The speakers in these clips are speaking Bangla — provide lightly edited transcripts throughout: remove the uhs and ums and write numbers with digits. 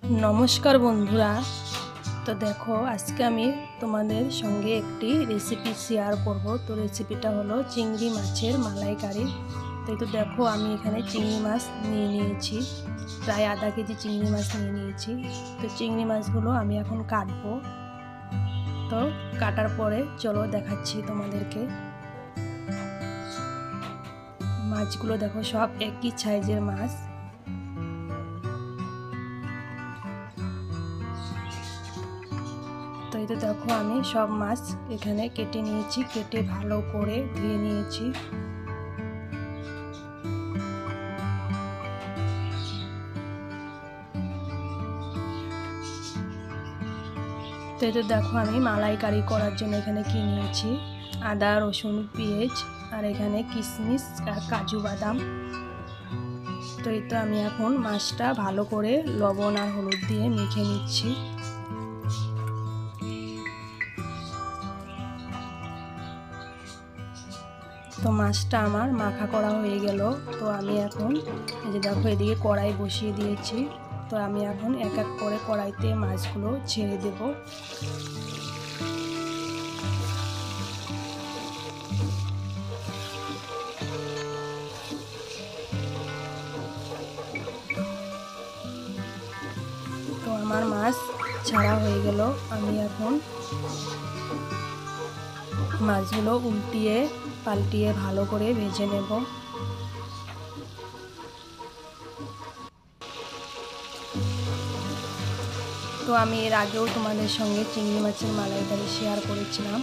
नमस्कार बंधुरा। तो देखो आज के आमी तुम्हादेर संगे एकटी रेसिपि शेयर करब। तो रेसिपिटा हलो चिंगड़ी माछेर मालाइकारी। तो देखो आमी एखाने चिंगड़ी माछ निये नियेछि, प्राय आधा केजी चिंगड़ी माछ निये नियेछि। तो चिंगड़ी माछगुलो आमी एखन काटबो। तो काटार परे चलो देखाच्छि तोमादेरके। माछगुलो देखो सब एकई साइजेर माछ। तो ये देखो आमी सब माछ एखाने केटे निয়েছি, केटे भालो करे धुए निয়েছি। तो ये देखो आमी मालाइकारी करार जोन्नो एखाने कि निয়েছি, आदा रसुन पेঁয়াজ और एखाने किशमिश और काजू बादाम। तो ये तो आमी एखन माछटा भालो करे लवण और हलुद दिए मेखे निচ্ছি। तो माछटा आमार माखा करा हये गेल। तो आमी एखन এই যে দেখো এদিকে কড়াই বসিয়ে দিয়েছি। তো আমি এখন এক এক করে কড়াইতে মাছগুলো ছেড়ে দেব। তো আমার মাছ ছাড়া হয়ে গেল। আমি এখন মাছগুলো উল্টিয়ে পাল্টিয়ে ভালো করে ভেজে নেব। তো আমি এর আগেও তোমাদের সঙ্গে চিংড়ি মাছের মালাইকারি শেয়ার করেছিলাম।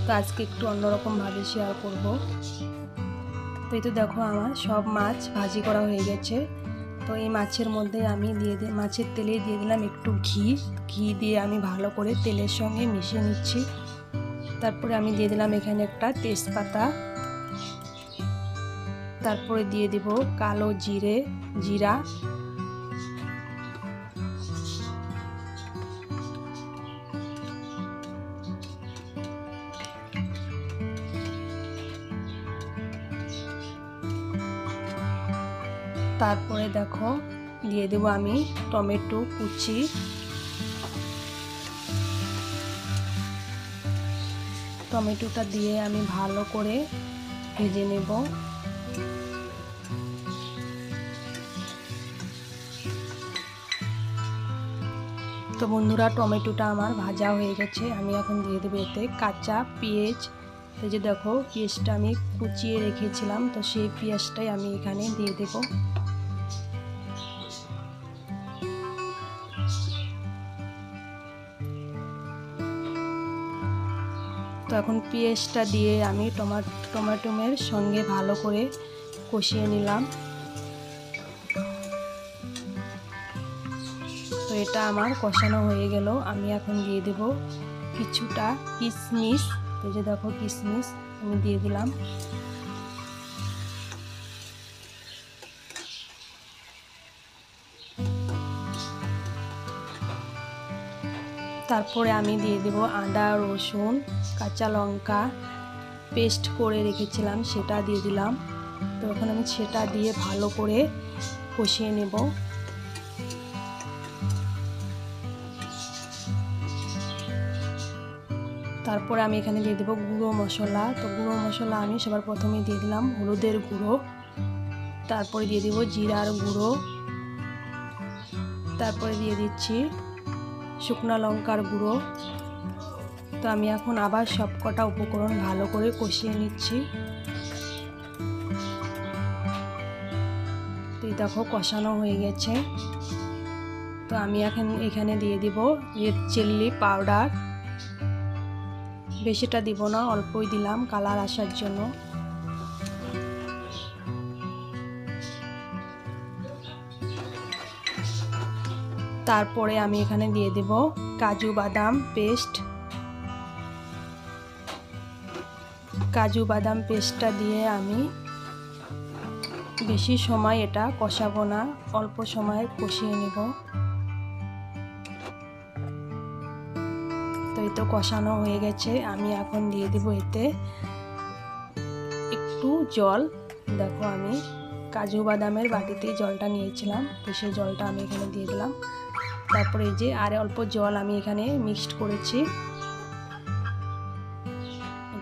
তো আজকে একটু অন্যরকম ভাবে শেয়ার করব। তো এই তো দেখো আমার সব মাছ ভাজি করা হয়ে গেছে। তো এই মাছের মধ্যে আমি মাছের তেলে দিয়ে দিলাম একটু ঘি দিয়ে আমি ভালো করে তেলের সঙ্গে মিশিয়ে নিচ্ছি। তারপরে আমি দিয়ে দিলাম এখানে একটা তেজপাতা, তারপরে দিয়ে দিব কালো জিরা, তারপরে দেখো দিয়ে দেব আমি টমেটো কুচি, টমেটোটা দিয়ে আমি ভালো করে ভেজে নেব। তো বন্ধুরা টমেটোটা আমার ভাজা হয়ে গেছে। আমি এখন দিয়ে দেবো এতে কাঁচা পেঁয়াজ। এই যে দেখো পেঁয়াজটা আমি কুচিয়ে রেখেছিলাম, তো সেই পেঁয়াজটাই আমি এখানে দিয়ে দেব। তো এখন পেঁয়াজটা দিয়ে আমি টমেটোর সঙ্গে ভালো করে কষিয়ে নিলাম। তো এটা আমার কষানো হয়ে গেল। আমি এখন দিয়ে দেব কিছুটা কিশমিশ। এই যে দেখো কিশমিশ আমি দিয়ে দিলাম। তারপরে আমি দিয়ে দেব আদা রসুন কাঁচা লঙ্কা পেস্ট করে রেখেছিলাম, সেটা দিয়ে দিলাম। তো এখন আমি সেটা দিয়ে ভালো করে কষিয়ে নেব। তারপরে আমি এখানে দিয়ে দেব গুঁড়ো মশলা। তো গুঁড়ো মশলা আমি সবার প্রথমে দিয়ে দিলাম হলুদের গুঁড়ো, তারপরে দিয়ে দেব জিরার গুঁড়ো, তারপরে দিয়ে দিচ্ছি শুকনো লঙ্কার গুঁড়ো। তো আমি এখন আবার সবকটা উপকরণ ভালো করে কষিয়ে নিচ্ছি। তো দেখো কষানো হয়ে গেছে। তো আমি এখন এখানে দিয়ে দিব রেড চিলি পাউডার। বেশিটা দিব না, অল্পই দিলাম কালার আসার জন্য। তারপরে আমি এখানে দিয়ে দেব কাজু বাদাম পেস্ট। কাজু বাদাম পেস্টটা দিয়ে আমি বেশি সময় এটা কষাবো না, অল্প সময়ে কষিয়ে নেব। তো এই তো কষানো হয়ে গেছে। আমি এখন দিয়ে দেব এতে একটু জল। দেখো আমি কাজু বাদামের বাটিতেই জলটা নিয়েছিলাম, তো সেই জলটা আমি এখানে দিয়ে দিলাম। তারপরে এই যে আর অল্প জল আমি এখানে মিক্সড করেছি।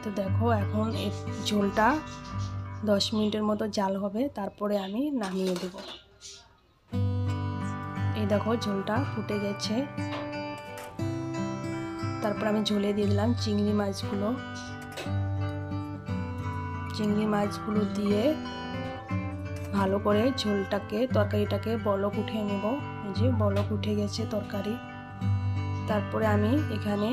তো দেখো এখন এই ঝোলটা 10 মিনিটের মতো জাল হবে, তারপরে আমি নামিয়ে দেব। এই দেখো ঝোলটা ফুটে গেছে। তারপর আমি ঝোলে দিয়ে দিলাম চিংড়ি মাছগুলো। চিংড়ি মাছগুলো দিয়ে ভালো করে ঝোলটাকে তরকারিটাকে বলক উঠিয়ে নেব। এই যে বলক উঠে গেছে তরকারি। তারপরে আমি এখানে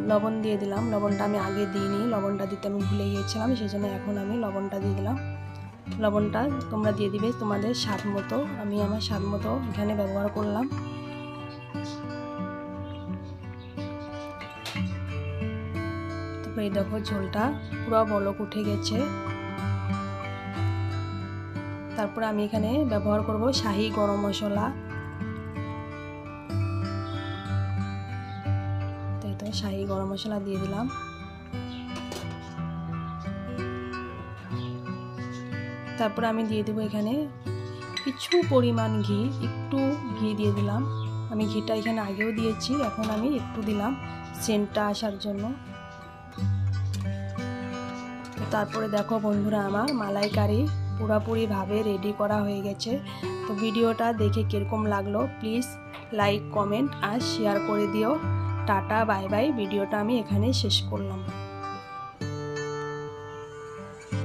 লবণ দিয়ে দিলাম। লবণটা আমি আগে দিইনি, লবণটা দিতে আমি ভুলে গিয়েছিলাম, সেই জন্য এখন আমি লবণটা দিয়ে দিলাম। লবণটা তোমরা দিয়ে দিবে তোমাদের স্বাদ মতো, আমি আমার স্বাদ মতো এখানে ব্যবহার করলাম। তারপরে দেখো ঝোলটা পুরো বলক উঠে গেছে। তারপর আমি এখানে ব্যবহার করব শাহি গরম মশলা। তাই তো শাহি গরম মশলা দিয়ে দিলাম। তারপর আমি দিয়ে দেবো এখানে কিছু পরিমাণ ঘি, একটু ঘি দিয়ে দিলাম। আমি ঘিটা এখানে আগেও দিয়েছি, এখন আমি একটু দিলাম সেন্টটা আসার জন্য। তো তারপরে দেখো বন্ধুরা, আমার মালাইকারি পুরোপুরিভাবে রেডি করা হয়ে গেছে। তো ভিডিওটা দেখে কীরকম লাগলো প্লিজ লাইক, কমেন্ট আর শেয়ার করে দিও। Tata, bye bye. ভিডিওটা আমি এখানে শেষ করলাম।